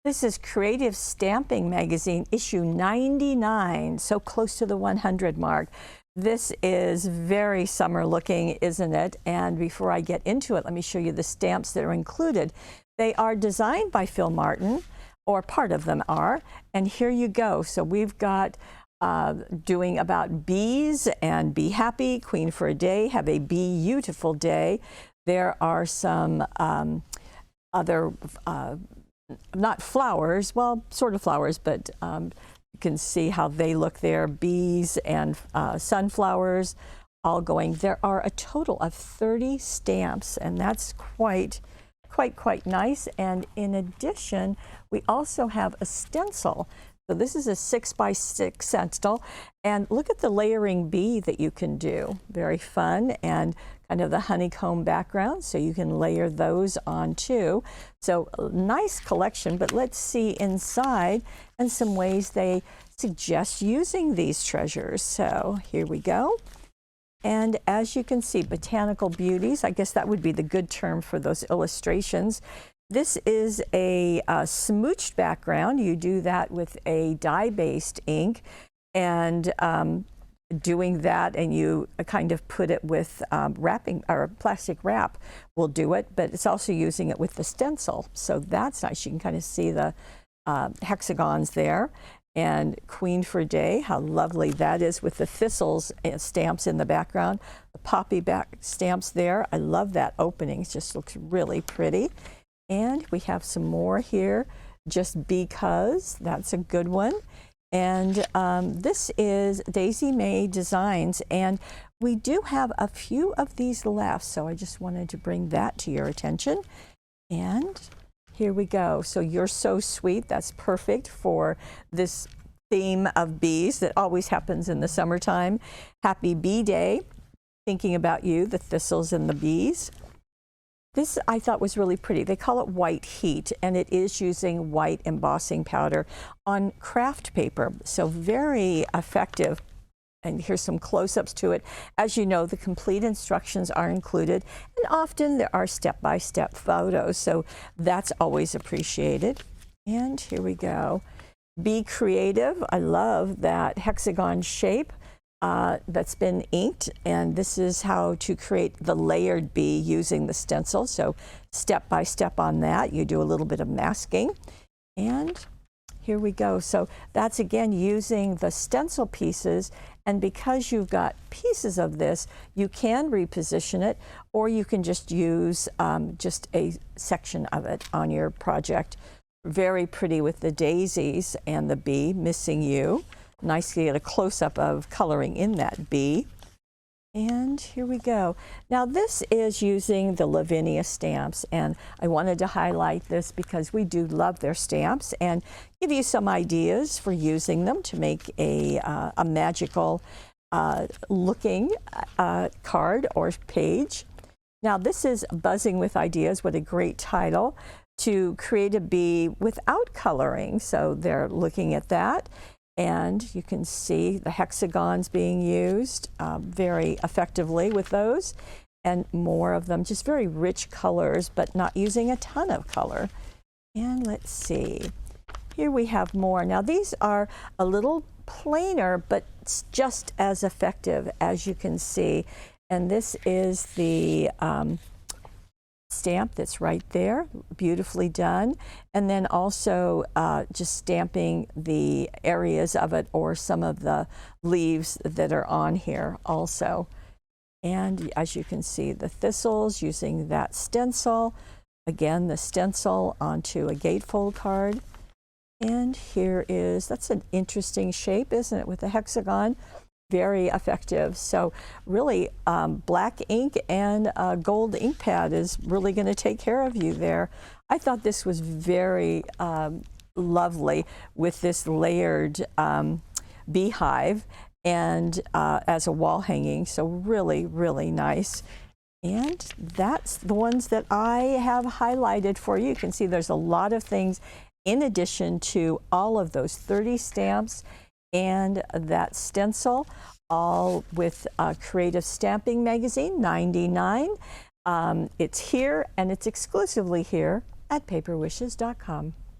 This is Creative Stamping Magazine, issue 99, so close to the 100 mark. This is very summer looking, isn't it? And before I get into it, let me show you the stamps that are included. They are designed by Phil Martin, or part of them are, and here you go. So we've got doing about bees and be happy, queen for a day, have a beautiful day. There are some other not flowers, well, sort of flowers, but you can see how they look there. Bees and sunflowers all going. There are a total of 30 stamps, and that's quite nice. And in addition, we also have a stencil. So this is a 6x6 stencil, and look at the layering bee that you can do. Very fun, and kind of the honeycomb background, so you can layer those on too. So nice collection, but let's see inside and some ways they suggest using these treasures. So here we go. And as you can see, botanical beauties, I guess that would be the good term for those illustrations. This is a smooched background. You do that with a dye-based ink, and doing that, and you kind of put it with wrapping or plastic wrap will do it, but it's also using it with the stencil. So that's nice. You can kind of see the hexagons there. And Queen for Day, how lovely that is with the thistles stamps in the background. The poppy back stamps there. I love that opening. It just looks really pretty. And we have some more here, just because. That's a good one. And this is Daisy May Designs, and we do have a few of these left, so I just wanted to bring that to your attention. And here we go. So You're So Sweet, that's perfect for this theme of bees that always happens in the summertime. Happy Bee Day, thinking about you, the thistles and the bees. This I thought was really pretty. They call it White Heat, and it is using white embossing powder on craft paper, so very effective. And here's some close-ups to it. As you know, the complete instructions are included, and often there are step-by-step photos, so that's always appreciated. And here we go. Be creative. I love that hexagon shape. That's been inked, and this is how to create the layered bee using the stencil. So step by step on that, you do a little bit of masking, and here we go. So that's again using the stencil pieces, and because you've got pieces of this, you can reposition it, or you can just use just a section of it on your project. Very pretty with the daisies and the bee, Missing You. Nice to get a close-up of coloring in that bee. And here we go. Now this is using the Lavinia Stamps, and I wanted to highlight this because we do love their stamps and give you some ideas for using them to make a magical looking card or page. Now this is Buzzing with Ideas. What a great title, to create a bee without coloring. So they're looking at that. And you can see the hexagons being used very effectively with those, and more of them, just very rich colors, but not using a ton of color. And let's see, here we have more. Now these are a little plainer, but it's just as effective, as you can see. And this is the stamp that's right there, beautifully done, and then also just stamping the areas of it or some of the leaves that are on here also. And as you can see, the thistles using that stencil, again the stencil onto a gatefold card. And here is, that's an interesting shape, isn't it, with the hexagon. Very effective. So really black ink and gold ink pad is really going to take care of you there. I thought this was very lovely with this layered beehive and as a wall hanging. So really nice. And that's the ones that I have highlighted for you. You can see there's a lot of things in addition to all of those 30 stamps and that stencil, all with Creative Stamping Magazine, 99. It's here, and it's exclusively here at paperwishes.com.